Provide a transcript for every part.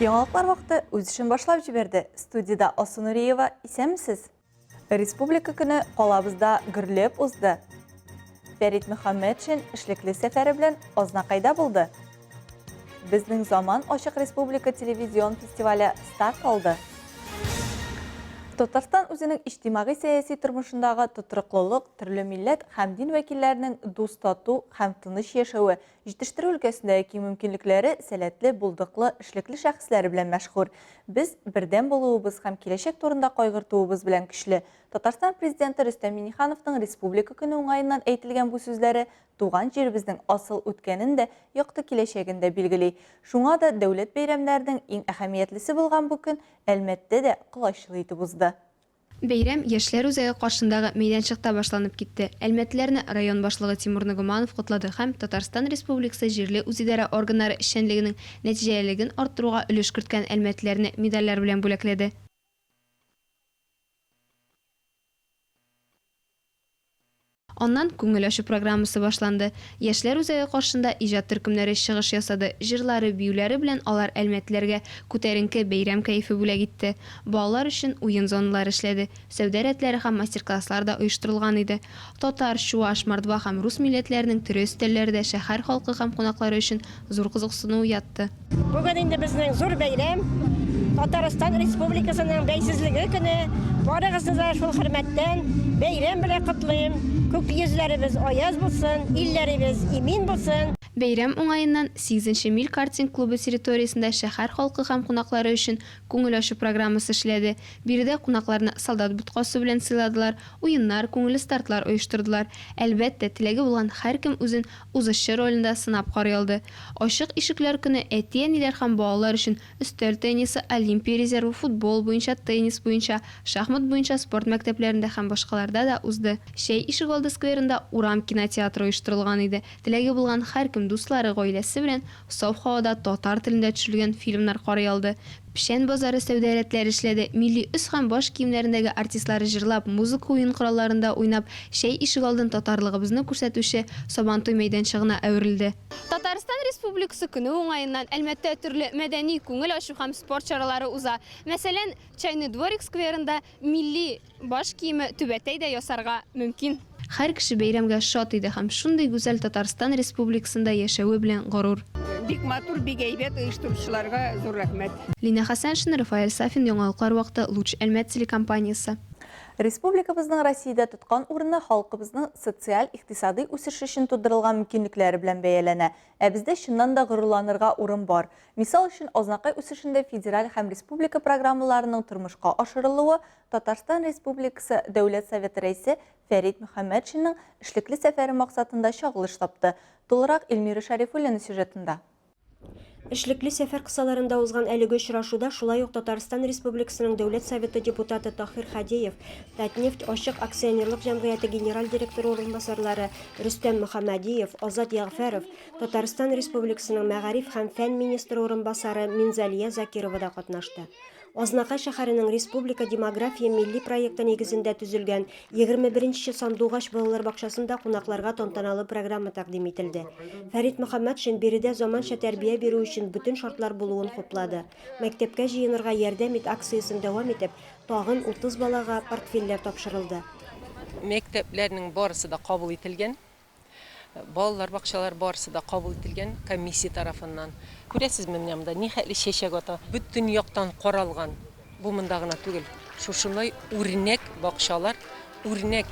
Яңалыклар вакыты үз эшен башлап җибәрде. Студияда Асу Нуриева, исәнмесез? Республика көне калабызда гөрләп узды. Фәрит Мөхәммәтшин эшлекле сәфәре белән Азнакайда булды. Безнең заман ачык республика телевизион фестивале старт алды. Татарстан үзенең иҗтимагый сәяси тормышындагы тотрыклылык, төрле милләт һәм дин вәкилләренең дуст тату һәм тыныч яшәве, җитештерү өлкәсендәге мөмкинлекләре сәләтле, булдыклы, эшлекле шәхесләре белән мәшһүр. Без бердәм булуыбыз һәм киләчәк турында кайгыртуыбыз белән көчле. Татарстан президенты Рөстәм Миңнехановның республика көне уңаеннан әйтелгән бу сүзләре туган җиребезнең асыл үткәнен дә, якты киләчәген дә билгели. Шуңа да дәүләт бәйрәмнәренең иң әһәмиятлесе булган бу көн Әлмәттә дә кылачлы итеп узды. Бәйрәм яшьләр үзәге каршындагы мәйданчыкта башланып китте. Әлмәтләрне район башлыгы Тимур Нугманов котлады һәм Татарстан Республикасы җирле үзидарә органнары эшчәнлегенең нәтиҗәлелеген арттыруга өлеш керткән әлмәтләрне медальләр белән бүләкләде. Аннан күңел ачу программасы башланды. Яшьләр үзәге каршында иҗат төркемнәре чыгыш ясады. Җырлары, биюләре белән алар әлмәтләргә күтәренке бәйрәм кайфы бүләк итте. Балалар өчен уен зоналары эшләде. Сәүдә рәтләре һәм мастер-класслар да оештырылган иде. Татар, чуаш, мордва һәм рус милләтләренең төрле өстәлләрдә шәһәр халкы һәм кунаклары өчен зур кызыксыну уятты. Бүген инде безнең зур бәйрәм, Татарстан Республикасының бәйсезлеге көне. Барыгызны да шул хөрмәттән бәйрәм белән котлыйм. Күк йөзләребез аяз булсын, илләребез имин булсын. Бәйрәм уңаеннан 8-нче мил картинг клубы территориясендә шәһәр халкы һәм кунаклары өчен күңел ачу программасы эшләде. Биредә кунакларны солдат буткасы белән сыйладылар, уеннар, күңелле стартлар оештырдылар. Әлбәттә, теләге булган һәркем үзен узышчы ролендә сынап карый алды. Ачык ишекләр көне әти-әниләр һәм балалар өчен өстәл теннисы, олимпия резервы, футбол буенча, теннис буенча, шахмат буенча спорт мәктәпләрендә һәм башкаларда да узды. Шәй ишегалды скверында урам кинотеатры оештырылган иде. Теләге булган һәркем дуслары, гаиләсе белән саф һавада татар телендә төшелгән фильмнар карый алды. Пешән базары сәүдә рәтләре эшләде. Милли өс һәм баш киемнәрендәге артистлары җырлап, музыка уен коралларында уйнап, шәй ишегалдын татарлыгыбызны күрсәтүче Сабантуй мәйданчыгына әверелде. Татарстан Республикасы көне уңаеннан Әлмәттә төрле мәдәни, күңел ачу һәм спорт чаралары уза. Мәсәлән, Чайный дворик скверында милли баш киеме түбәтәй дә ясарга мөмкин. Һәр кеше бәйрәмгә шат иде һәм шундый гүзәл Татарстан Республикасында яшәүе белән горур. Бик матур, бик әйбәт оештыручыларга зур рәхмәт. Лина Хәсәншин, Рафаэль Сафин, Яңалыклар вакыты, Луч Әлмәт телекомпаниясы. Республикабызның Россиядә тоткан урыны халкыбызның социаль-икътисади үсеше өчен тудырылган мөмкинлекләре белән бәяләнә. Ә бездә чыннан да горурланырга урын бар. Мисал өчен, Азнакай үсешендә федераль һәм республика программаларының тормышка ашырылуы Татарстан Республикасы Дәүләт Советы рәисе Фәрит Мөхәммәтшинның эшлекле сәфәре максатында чагылыш тапты. Тулырак Эльмира Шарифуллина сюжетында. Эшлекле сәфәр кысаларында узган әлеге очрашуда шулай ук Татарстан Республикасының Дәүләт Советы депутаты Тахир Хадеев, Татнефть ачык акционерлык җәмгыяте генераль директоры урынбасарлары Рөстәм Мөхәммәдиев, Азат Ягъфәров, Татарстан Республикасының Мәгариф һәм фән министры урынбасары Минзалия Закирова да катнашты. Азнакай шәһәренең республика демография милли проекты нигезендә төзелгән 21-нче сандугач балалар бакчасында кунакларга тантаналы программа тәкъдим ителде. Фәрит Мөхәммәтшин биредә заманча тәрбия бирү өчен бүтән шартлар булуын хуплады. Мәктәпкә җыенырга ярдәм ит акциясын дәвам итеп, тагын 30 балага портфельләр тапшырылды. Мәктәпләрнең барысы да кабул ителгән. Балалар бакчалар барысы да кабул ителгән комиссия тарафыннан. Күрәсез, менә ни хәтле чәчәк ата, бүтән яктан каралган. Бу монда гына түгел. Шушындай үрнәк бакчалар, үрнәк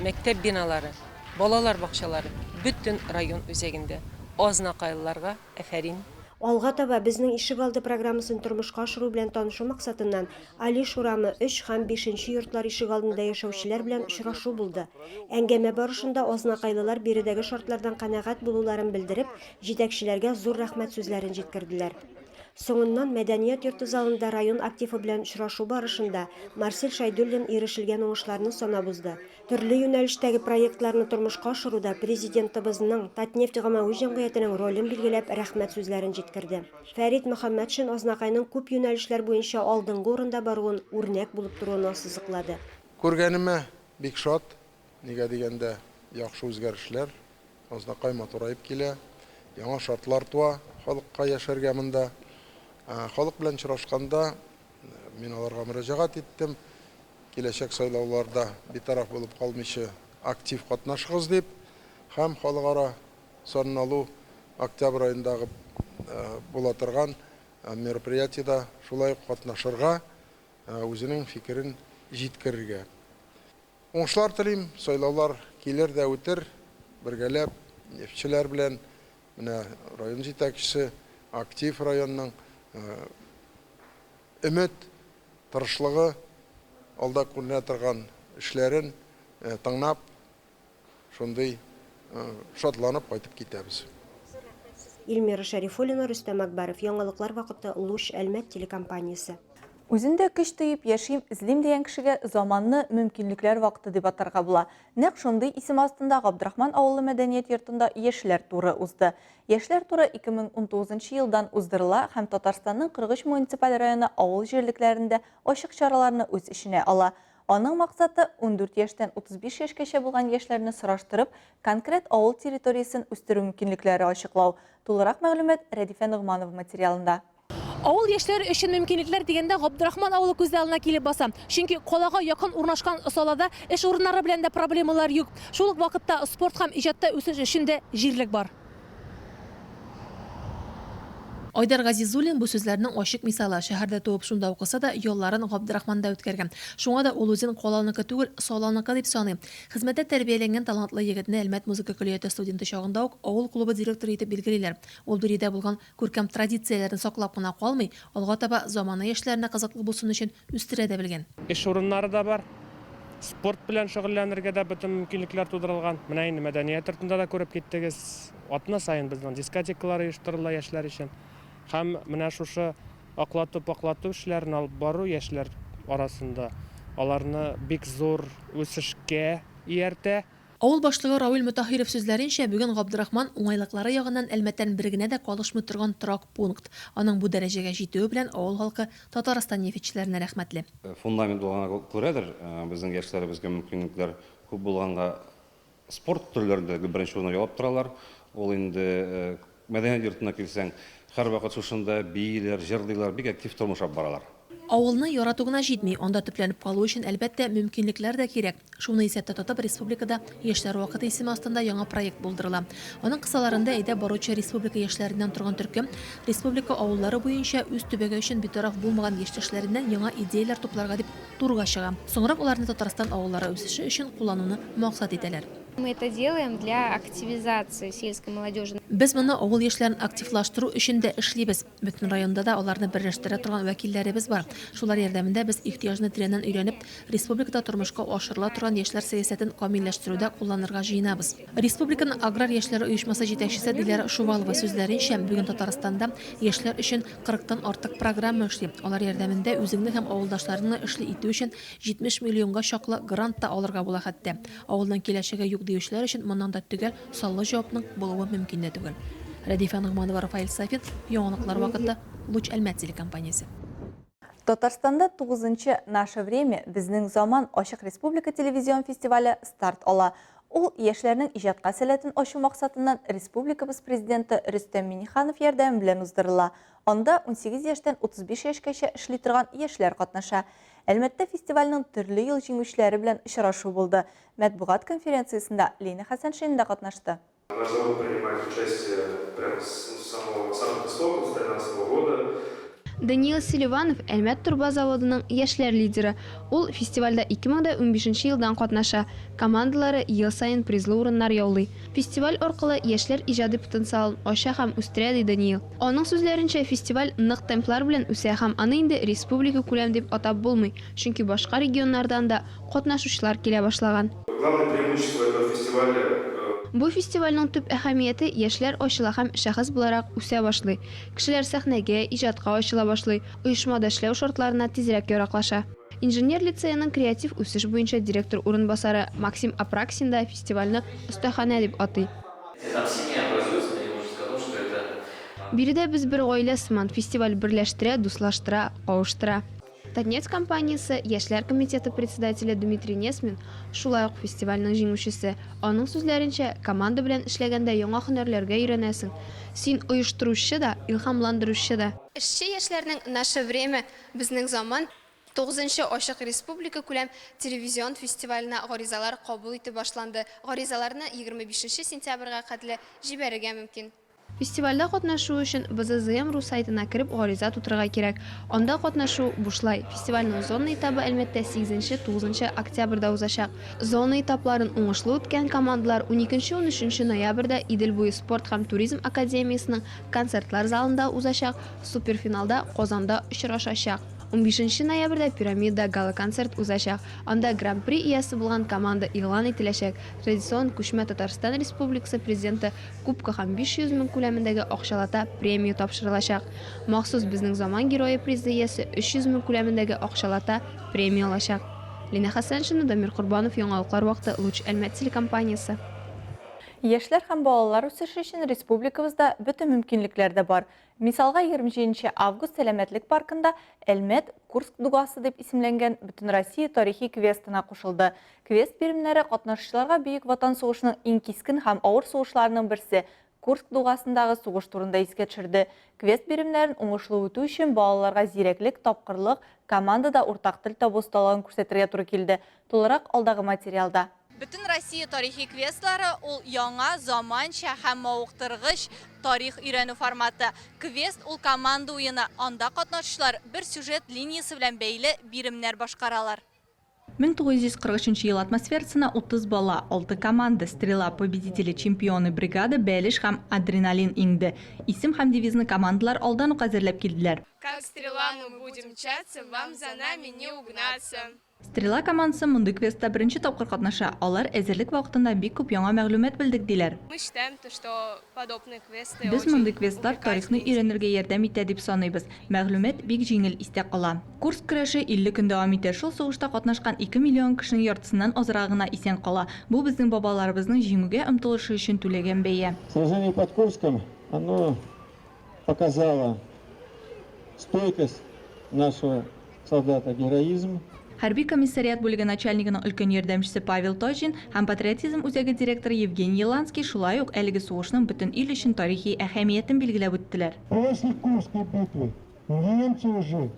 мәктәп биналары, балалар бакчалары бүтән район үзәгендә. Азнакайларга афәрин. Алга таба безнең ишегалды программасын тормышка ашыру белән танышу максатыннан Али Шурамы 3 һәм 5-нче йортлар ишегалдында яшәүчеләр белән очрашу булды. Әңгәмә барышында азнакайлылар биредәге шартлардан канәгать булуларын белдереп, җитәкчеләргә зур рәхмәт сүзләрен җиткерделәр. Соңыннан мәдәният йорты залында район активы белән очрашу барышында Марсель Шайдуллин ирешелгән уңышларны санап узды. Төрле юнәлештәге проектларны тормышка ашыруда президентыбызның Татнефть гамәви җәмгыятенең ролен билгеләп рәхмәт сүзләрен җиткерде. Фәрит Мөхәммәтшин Азнакайның күп юнәлешләр буенча алдынгы урында баруын үрнәк булып торуын ассызыклады. Күргәнемә бик шат, нигә дигәндә яхшы үзгәрешләр, Азнакай матурайып килә, яңа шартлар туа халыкка яшәргә монда. Халык белән очрашканда мин аларга мөрәҗәгать иттем. Киләчәк сайлауларда битараф булып калмыйча актив катнашыгыз дип, һәм халыкара саналу октябрь айындагы була торган мероприятиедә шулай катнашырга, үзенең фикерен җиткерергә. Уңышлар телим, сайлаулар килер дә үтер, бергәләп нефтчеләр белән, менә район җитәкчесе, актив районның өмет, тырышлыгы, алда күренә торган эшләрен тыңлап, шундый шатланып кайтып китәбез. Илмира Шәрифуллина, Рөстәм Акбаров, яңалыклар вакыты Луч Әлмәт телекомпаниясе. Үзендә көч тыйып яшим, излим дигән кешегә заманны мөмкинлекләр вакыты дип атарга була. Нәкъ шундый исем астында Габдрахман авылы мәдәният йортында яшьләр туры узды. Яшьләр туры 2019 елдан уздырыла һәм Татарстанның 43 муниципаль районы авыл җирлекләрендә ачык чараларны үз эченә ала. Аның максаты 14 яшьтән 35 яшькәчә булган яшьләрне сораштырып, конкрет авыл территориясен үстерү мөмкинлекләре ачыклау. Тулырак мәгълүмат Рәдифә Нугманова материалында. Авыл яшьләр өчен мөмкинлекләр дигәндә Габдрахман авылы күз алдына килеп баса. Чөнки калага якын урнашкан салада эш урыннары белән дә проблемалар юк. Шул ук вакытта спорт һәм иҗатта үсеш өчен дә җирлек бар. Айдар Газизуллин бу сүзләрнең ачык мисалы. Шәһәрдә туып шунда укыса да, ялларын Габдрахманда үткәргән. Шуңа да ул үзен каланыкы түгел, саланыкы дип саный. Хезмәттә тәрбияләнгән талантлы егетне Әлмәт музыка колледжы студенты чагында ук авыл клубы директоры итеп билгелиләр. Ул биредә булган күркәм традицияләрен саклап кына калмый, алга таба заманы яшьләренә кызыклы булсын өчен үстерә дә белгән. Эш урыннары да бар. Спорт белән шөгыльләнергә дә бөтен мөмкинлекләр тудырылган. Менә инде мәдәният йортында да күреп киттегез. Атна сайын безнең дискотекалар оештырыла яшьләр өчен. Һәм менә шушы аклату эшләрен алып бару яшьләр арасында аларны бик зур үсешкә ияртә. Авыл башлыгы Равил Мутахиров сүзләренчә, бүген Габдрахман уңайлыклары ягыннан Әлмәттән бер генә дә калышмый торган торак пункт. Аның бу дәрәҗәгә җитүе белән авыл халкы Татарстан нефтчеләренә рәхмәтле. Фундамент булганга күрәдер, безнең яшьләребезгә мөмкинлекләр күп булганга спорт төрләрендә беренче урынны ялап торалар. Ул инде мәдәният йортына килсәң, һәрвакыт шушында бийләр, җырлыйлар, бик актив тормыш алып баралар. Авылны ярату гына җитми, анда төпләнеп калу өчен әлбәттә мөмкинлекләр дә кирәк. Шуны исәптә тотып, республикада яшьләр вакыты исеме астында яңа проект булдырыла. Аның кысаларында әйдә баручы республика яшьләреннән торган төркем республика авыллары буенча үз төбәге өчен битараф булмаган яшьтәшләреннән яңа идеяләр тупларга дип турга чыга. Соңрак уларны Татарстан авыллары үсеше өчен куллануны максат итәләр. Мы это делаем для активизации сельской молодежи. Без моны авыл яшьләрен активлаштыру өчен дә эшлибез. Бөтен районда да аларны берләштерә торган вәкилләребез бар. Шулар ярдәмендә без ихтыяҗны тирәннән өйрәнеп, республикада тормышка ашырыла торган яшьләр сәясәтен камилләштерүдә кулланырга җыенабыз. Республиканың аграр яшьләр оешмасы җитәкчесе Диләрә Шувалова сүзләренчә, бүген Татарстанда яшьләр өчен 40тан артык программа эшли. Алар ярдәмендә үзеңне һәм авылдашларыңны эшли итү өчен 70 миллионга чаклы грант та алырга була хәтта. Авылның киләчәге юк диючеләр өчен моннан да түгел саллы җавапның булуы мөмкин дә түгел. Рәдифә Нугманова, Рафаэль Сафин, яңалыклар вакыты, Луч Әлмәт телекомпаниясе. Татарстанда 9-нчы «Наше время» безнең заман ачык республика телевизион фестивале старт ала. Ул яшьләрнең иҗатка сәләтен ачу максатыннан республикабыз президенты Рөстәм Миңнеханов ярдәме белән уздырыла. Анда 18 яшьтән 35 яшькәчә эшли торган яшьләр катнаша. Әлмәттә фестивальнең төрле ел җиңүчеләре белән очрашу булды. Матбугат конференциясендә Лена Хәсәншин да катнашты. Наш завод принимает участие прямо с самого истока, с 2013 года. Даниил Селиванов Әлмәт турба заводының яшьләр лидеры. Ул фестивальдә 2015 елдан катнаша. Командалары ел сайын призлы урыннар яулый. Фестиваль аркылы яшьләр иҗади потенциалын ача һәм үстерә ди Даниил. Аның сүзләренчә, фестиваль нык темплар белән үсә һәм аны инде республика күләм дип атап булмый, чөнки башка регионнардан да катнашучылар килә башлаган. Главное преимущество этого фестиваля Бу фестивальнең төп әһәмияте яшьләр ачыла һәм шәхес буларак үсә башлый. Кешеләр сәхнәгә, иҗатка ачыла башлый, оешмада эшләү шартларына тизрәк яраклаша. Инженер лицейның креатив үсеш буенча директор урынбасары Максим Апраксин да фестивальне остахана дип атый. Биредә без бер гаилә сыман фестиваль берләштерә, дуслаштыра, кавыштыра. Татнефть компаниясы Яшьләр комитеты председателе Дмитрий Несмин шулай ук фестивальнең җиңүчесе. Аның сүзләренчә, команда белән эшләгәндә яңа һөнәрләргә өйрәнәсең. Син оештыручы да, илһамландыручы да. Эшче яшьләрнең наше время, безнең заман 9-нчы Ачык Республика күләм телевизион фестиваленә гаризалар кабул итеп башланды. Гаризаларны 25 сентябрьгә кадәр җибәрергә мөмкин. Фестивальдә катнашу өчен БЗЗМ.ру сайтына кереп гариза тутырырга кирәк. Анда катнашу бушлай. Фестивальнең зона этабы әлбәттә 8-9 октябрьдә узачак. Зона этапларын уңышлы үткән командалар 12-13 ноябрьдә Идел буе спорт һәм туризм академиясенең концертлар залында узачак. Суперфиналда Казанда очрашачак. 15 ноябрьдә Пирамида гала-концерт узачак. Анда гран-при иясе булган команда игълан ителәчәк. Традицион күчмә Татарстан Республикасы президенты кубка һәм 500 мең күләмендәге акчалата премия тапшырылачак. Махсус безнең заман герое призы иясе 300 мең күләмендәге акчалата премия алачак. Лина Хәсәншина, Дамир Курбанов, Яңалыклар вакыты, Луч Әлмәт телекомпаниясе. Яшьләр һәм балалар үсеше өчен республикабызда бөтен мөмкинлекләр дә бар. Мисалга 27 август сәламәтлек паркында Әлмәт Курск дугасы дип исемләнгән Бөтен Россия тарихи квестына кушылды. Квест биремнәре катнашучыларга Бөек Ватан сугышының иң кискен һәм авыр сугышларының берсе Курск дугасындагы сугыш турында искә төшерде. Квест биремнәрен уңышлы үтү өчен балаларга зирәклек, тапкырлык, командада уртак тел табу осталыгын күрсәтергә туры килде. Тулырак алдагы материалда. Бөтен Россия тарихи квестлары ул яңа, заманча һәм мавыктыргыч тарих өйрәнү форматы. Квест ул команда уены. Анда катнашучылар бер сюжет линиясы белән бәйле биремнәр башкаралар. 1943 ел атмосферасына 30 бала, 6 команда, стрела, победители, чемпионы бригады, бәлеш һәм адреналин инде. Исем һәм девизны командалар алдан ук әзерләп килделәр. Как стрела мы будем мчаться, вам за нами не угнаться. Стрела командасы мондый квестта беренче тапкыр катнаша. Алар әзерлек вакытында бик күп яңа мәгълүмат белдек диләр. Мы считаем, что подобные квесты Без мондый квестлар тарихны өйрәнергә ярдәм итә дип саныйбыз. Мәгълүмат бик җиңел истә кала. Курск көрәше 50 көн дәвам итә. Шул сугышта катнашкан 2 миллион кешенең яртысыннан азрагына исән кала. Бу безнең бабаларыбызның җиңүгә омтылышы өчен түләгән бәя. Сражение под Курском, оно показало стойкость нашего солдата, героизм. Хәрби комиссариат бүлеге начальнигының өлкән ярдәмчесе Павел Точин һәм патриотизм үзәге директоры Евгений Еланский шулай ук әлеге сугышның бөтен ил өчен тарихи әһәмиятен билгеләп үттеләр. После Курской битвы немцы уже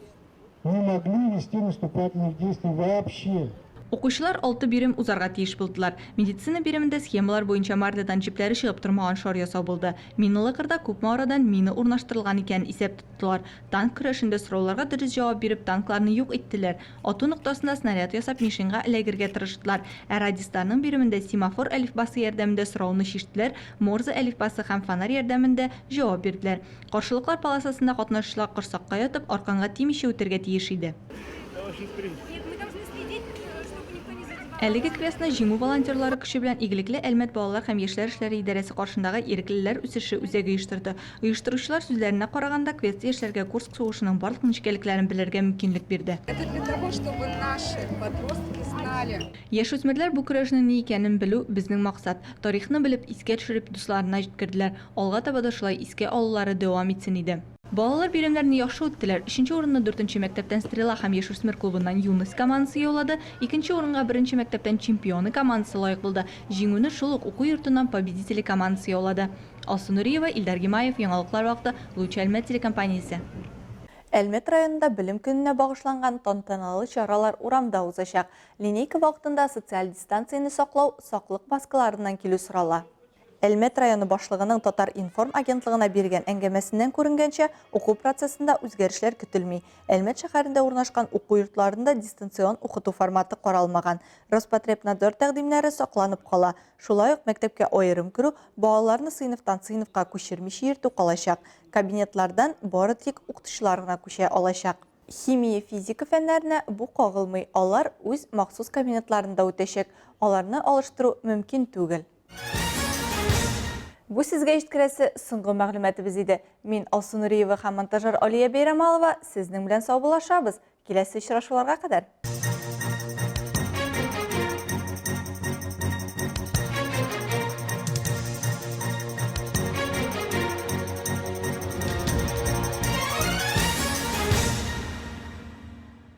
не могли вести наступательных действий вообще. Укучылар 6 бирем узарга тиеш булдылар. Медицина биремендә схемалар буенча мардадан җипләре чыгып тормаган шар ясау булды. Миналы кырда күпме арадан мина урнаштырылган икән исәп тоттылар. Танк көрәшендә сорауларга дөрес җавап биреп танкларны юк иттеләр. Ату нуктасында снаряд ясап мишенга эләгергә тырыштылар. Радистанның биремендә семафор әлифбасы ярдәмендә сорауны шиштеләр, Морзе әлифбасы һәм фонарь ярдәмендә җавап бирделәр. Каршылыклар паласасында катнашучылар корсакка ятып, арканга тимичә үтәргә тиеш иде. Әлеге квестны җиңү волонтерлары көче белән игелекле Әлмәт балалар һәм яшьләр эшләре идарәсе каршындагы иреклеләр үсеше үзәге оештырды. Оештыручылар сүзләренә караганда, квест яшьләргә Курск сугышының барлык нечкәлекләрен белергә мөмкинлек бирде. Это для того, чтобы наши подростки знали. Яшүсмерләр бу көрәшнең ни икәнен белү безнең максат. Тарихны белеп, искә төшереп дусларына җиткерделәр. Алга таба да шулай искә алулары дәвам итсен иде. Балалар биремнәрне яхшы үттеләр. 3нче урынны 4нче мәктәптән Стрела һәм яшүсмер клубыннан Юнус командасы яулады. 2нче урынга 1нче мәктәптән Чемпионы командасы лаек булды. Җиңүне шул ук уку йортыннан Победители командасы яулады. Алсу Нуриева, Илдар Гимаев, Яңалыклар вакыты, Луч Әлмәт телекомпаниясе. Әлмәт районында белем көненә багышланган тантаналы чаралар урамда узачак. Линейка вакытында социаль дистанцияны саклау, саклык маскаларыннан килү сорала. Әлмәт районы башлыгының Татар информ агентлыгына биргән әңгәмәсеннән күренгәнчә, уку процессында үзгәрешләр көтелми. Әлмәт шәһәрендә урнашкан уку йортларында дистанцион укыту форматы каралмаган. Роспотребнадзор тәкъдимнәре сакланып кала. Шулай ук мәктәпкә аерым керү, балаларны сыйныфтан сыйныфка күчермичә йөртү калачак. Кабинетлардан бары тик укытучылар гына күчә алачак. Химия, физика фәннәренә бу кагылмый. Алар үз махсус кабинетларында үтәчәк. Аларны алыштыру мөмкин түгел. Бу сезгә җиткерәсе соңгы мәгълүматыбыз иде. Мин Алсу Нуриева һәм монтажер Алия Бәйрәмалова сезнең белән сау булашабыз. Киләсе очрашуларга кадәр.